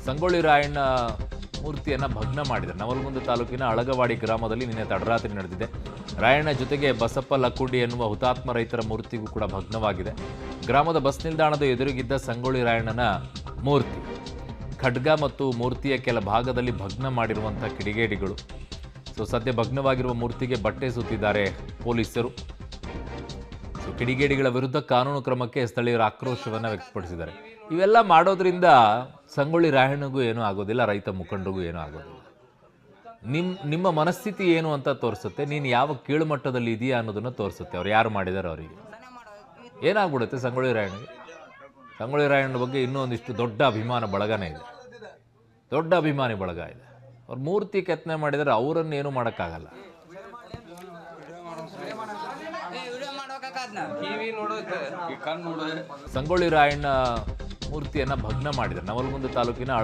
ಸಂಗೊಳ್ಳಿ ರಾಯಣ್ಣ ಮೂರ್ತಿಯನ್ನು ಭಗ್ನ ಮಾಡಿದ್ದಾರೆ. ನವಲಗುಂದ ತಾಲೂಕಿನ ಅಳಗವಾಡಿ ಗ್ರಾಮದಲ್ಲಿ ನಿನ್ನೆ ತಡರಾತ್ರಿ ನಡೆದಿದೆ. ರಾಯಣ್ಣ ಜೊತೆಗೆ ಬಸಪ್ಪ ಲಕ್ಕುಂಡಿ ಎನ್ನುವ ಹುತಾತ್ಮ ರೈತರ ಮೂರ್ತಿಗೂ ಕೂಡ ಭಗ್ನವಾಗಿದೆ. ಗ್ರಾಮದ ಬಸ್ ನಿಲ್ದಾಣದ ಎದುರಿಗಿದ್ದ ಸಂಗೊಳ್ಳಿ ರಾಯಣ್ಣನ ಮೂರ್ತಿ ಖಡ್ಗ ಮತ್ತು ಮೂರ್ತಿಯ ಕೆಲ ಭಾಗದಲ್ಲಿ ಭಗ್ನ ಮಾಡಿರುವಂಥ ಕಿಡಿಗೇಡಿಗಳು. ಸದ್ಯ ಭಗ್ನವಾಗಿರುವ ಮೂರ್ತಿಗೆ ಬಟ್ಟೆ ಸುತ್ತಿದ್ದಾರೆ ಪೊಲೀಸರು. ಕಿಡಿಗೇಡಿಗಳ ವಿರುದ್ಧ ಕಾನೂನು ಕ್ರಮಕ್ಕೆ ಸ್ಥಳೀಯರು ಆಕ್ರೋಶವನ್ನು ವ್ಯಕ್ತಪಡಿಸಿದ್ದಾರೆ. ಇವೆಲ್ಲ ಮಾಡೋದ್ರಿಂದ ಸಂಗೊಳ್ಳಿ ರಾಯಣ್ಣಗೂ ಏನೂ ಆಗೋದಿಲ್ಲ, ರೈತ ಮುಖಂಡರಿಗೂ ಏನೂ ಆಗೋದಿಲ್ಲ. ನಿಮ್ಮ ಮನಸ್ಥಿತಿ ಏನು ಅಂತ ತೋರಿಸುತ್ತೆ, ನೀನು ಯಾವ ಕೀಳುಮಟ್ಟದಲ್ಲಿ ಇದೆಯಾ ಅನ್ನೋದನ್ನು ತೋರಿಸುತ್ತೆ. ಅವ್ರು ಯಾರು ಮಾಡಿದಾರೆ ಅವರಿಗೆ ಏನಾಗ್ಬಿಡುತ್ತೆ. ಸಂಗೊಳ್ಳಿ ರಾಯಣ್ಣನ ಬಗ್ಗೆ ಇನ್ನೂ ಒಂದಿಷ್ಟು ದೊಡ್ಡ ಅಭಿಮಾನ ಬಳಗನೇ ಇದೆ, ದೊಡ್ಡ ಅಭಿಮಾನಿ ಬಳಗ ಇದೆ. ಅವ್ರ ಮೂರ್ತಿ ಕೆತ್ತನೆ ಮಾಡಿದರೆ ಅವರನ್ನು ಏನೂ ಮಾಡೋಕ್ಕಾಗಲ್ಲ. ಸಂಗೊಳ್ಳಿ ರಾಯಣ್ಣ ಮೂರ್ತಿಯನ್ನು ಭಗ್ನ ಮಾಡಿದ್ದಾರೆ. ನವಲಗುಂದ ತಾಲೂಕಿನ